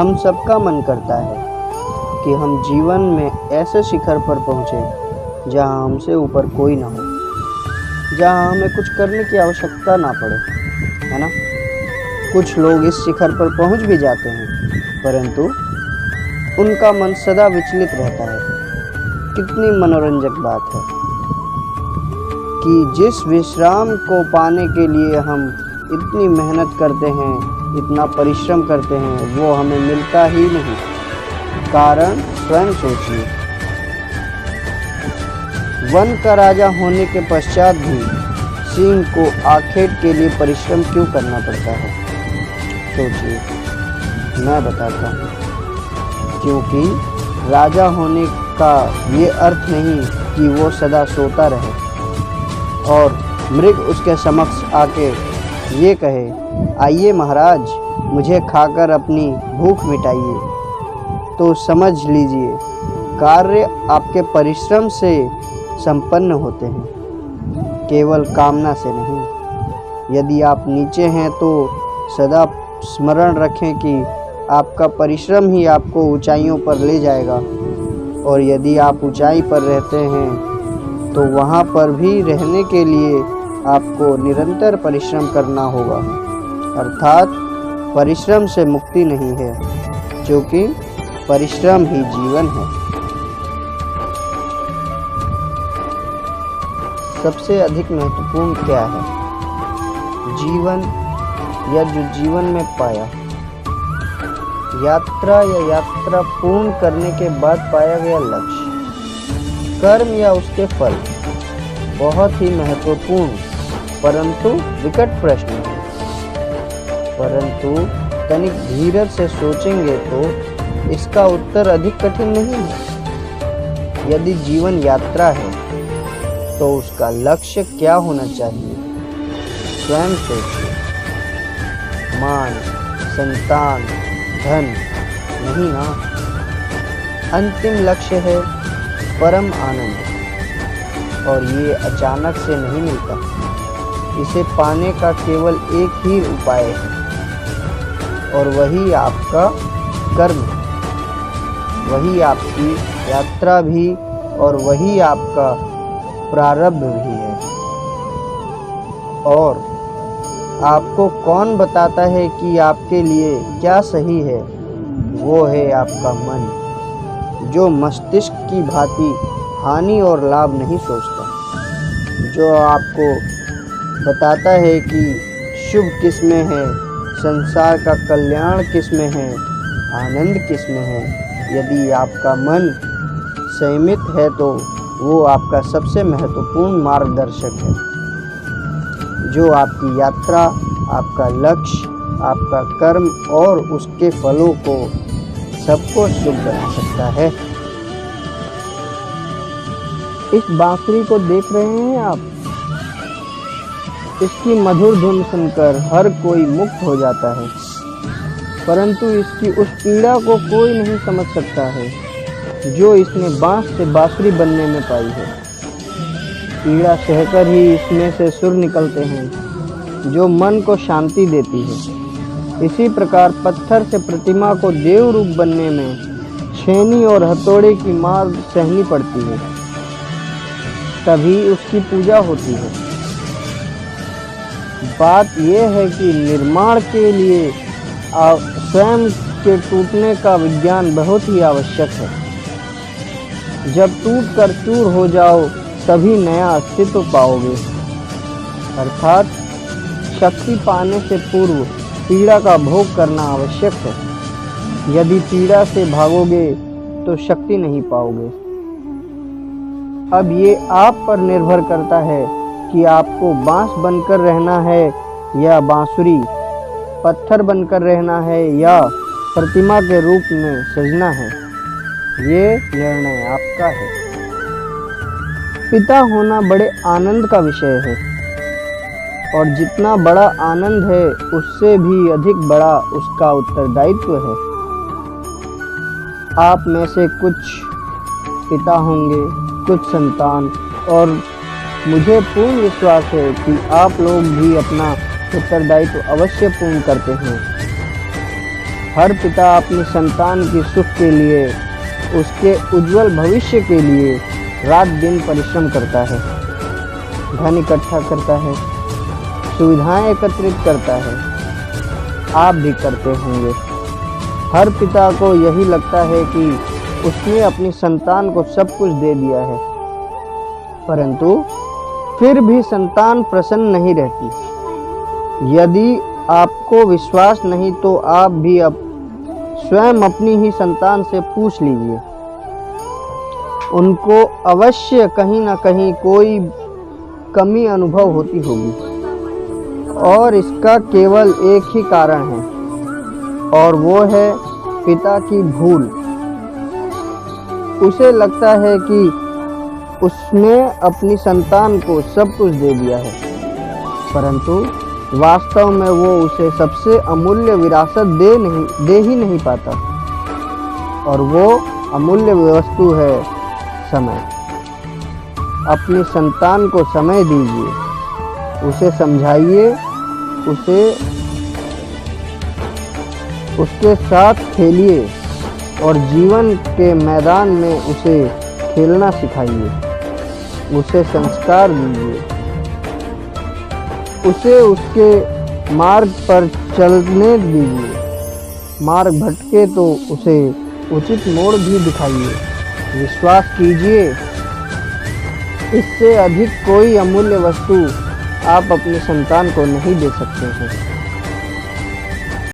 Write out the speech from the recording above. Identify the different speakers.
Speaker 1: हम सबका मन करता है कि हम जीवन में ऐसे शिखर पर पहुँचे जहाँ हमसे ऊपर कोई ना हो, जहाँ हमें कुछ करने की आवश्यकता ना पड़े, है ना। कुछ लोग इस शिखर पर पहुँच भी जाते हैं, परंतु उनका मन सदा विचलित रहता है। कितनी मनोरंजक बात है कि जिस विश्राम को पाने के लिए हम इतनी मेहनत करते हैं, इतना परिश्रम करते हैं, वो हमें मिलता ही नहीं। कारण स्वयं सोचिए। वन का राजा होने के पश्चात भी सिंह को आखेट के लिए परिश्रम क्यों करना पड़ता है? सोचिए, मैं बताता हूँ। क्योंकि राजा होने का ये अर्थ नहीं कि वो सदा सोता रहे और मृग उसके समक्ष आके ये कहे, आइए महाराज, मुझे खाकर अपनी भूख मिटाइए। तो समझ लीजिए, कार्य आपके परिश्रम से संपन्न होते हैं, केवल कामना से नहीं। यदि आप नीचे हैं तो सदा स्मरण रखें कि आपका परिश्रम ही आपको ऊंचाइयों पर ले जाएगा, और यदि आप ऊंचाई पर रहते हैं तो वहाँ पर भी रहने के लिए आपको निरंतर परिश्रम करना होगा। अर्थात परिश्रम से मुक्ति नहीं है, क्योंकि परिश्रम ही जीवन है। सबसे अधिक महत्वपूर्ण क्या है? जीवन या जो जीवन में पाया, यात्रा या यात्रा पूर्ण करने के बाद पाया गया लक्ष्य, कर्म या उसके फल। बहुत ही महत्वपूर्ण परंतु विकट प्रश्न है। परंतु तनिक धीरज से सोचेंगे तो इसका उत्तर अधिक कठिन नहीं है। यदि जीवन यात्रा है तो उसका लक्ष्य क्या होना चाहिए? स्वयं सोचिए। मान, संतान, धन नहीं ना। अंतिम लक्ष्य है परम आनंद, और ये अचानक से नहीं मिलता। इसे पाने का केवल एक ही उपाय है, और वही आपका कर्म है, वही आपकी यात्रा भी, और वही आपका प्रारब्ध भी है। और आपको कौन बताता है कि आपके लिए क्या सही है? वो है आपका मन, जो मस्तिष्क की भांति हानि और लाभ नहीं सोचता, जो आपको बताता है कि शुभ किस में है, संसार का कल्याण किस में है, आनंद किस में है। यदि आपका मन संयमित है तो वो आपका सबसे महत्वपूर्ण मार्गदर्शक है, जो आपकी यात्रा, आपका लक्ष्य, आपका कर्म और उसके फलों को सबको शुभ बना सकता है। इस बांसुरी को देख रहे हैं आप? इसकी मधुर धुन सुनकर हर कोई मुक्त हो जाता है, परंतु इसकी उस पीड़ा को कोई नहीं समझ सकता है जो इसने बांस से बांसुरी बनने में पाई है। पीड़ा सहकर ही इसमें से सुर निकलते हैं, जो मन को शांति देती है। इसी प्रकार पत्थर से प्रतिमा को देव रूप बनने में छेनी और हथौड़े की मार सहनी पड़ती है, तभी उसकी पूजा होती है। बात यह है कि निर्माण के लिए स्वयं के टूटने का विज्ञान बहुत ही आवश्यक है। जब टूट कर चूर हो जाओ तभी नया अस्तित्व पाओगे। अर्थात शक्ति पाने से पूर्व पीड़ा का भोग करना आवश्यक है। यदि पीड़ा से भागोगे तो शक्ति नहीं पाओगे। अब ये आप पर निर्भर करता है कि आपको बांस बनकर रहना है या बांसुरी, पत्थर बनकर रहना है या प्रतिमा के रूप में सजना है। ये निर्णय आपका है। पिता होना बड़े आनंद का विषय है, और जितना बड़ा आनंद है उससे भी अधिक बड़ा उसका उत्तरदायित्व है। आप में से कुछ पिता होंगे, कुछ संतान, और मुझे पूर्ण विश्वास है कि आप लोग भी अपना उत्तरदायित्व अवश्य पूर्ण करते हैं। हर पिता अपनी संतान की सुख के लिए, उसके उज्जवल भविष्य के लिए रात दिन परिश्रम करता है, धन इकट्ठा करता है, सुविधाएं एकत्रित करता है। आप भी करते होंगे। हर पिता को यही लगता है कि उसने अपनी संतान को सब कुछ दे दिया है, परंतु फिर भी संतान प्रसन्न नहीं रहती। यदि आपको विश्वास नहीं तो आप भी अब स्वयं अपनी ही संतान से पूछ लीजिए। उनको अवश्य कहीं ना कहीं कोई कमी अनुभव होती होगी, और इसका केवल एक ही कारण है, और वो है पिता की भूल। उसे लगता है कि उसने अपनी संतान को सब कुछ दे दिया है, परंतु वास्तव में वो उसे सबसे अमूल्य विरासत दे ही नहीं पाता, और वो अमूल्य वस्तु है समय। अपनी संतान को समय दीजिए, उसे समझाइए, उसके साथ खेलिए और जीवन के मैदान में उसे खेलना सिखाइए। उसे संस्कार दीजिए, उसे उसके मार्ग पर चलने दीजिए। मार्ग भटके तो उसे उचित मोड़ भी दिखाइए। विश्वास कीजिए, इससे अधिक कोई अमूल्य वस्तु आप अपनी संतान को नहीं दे सकते हैं।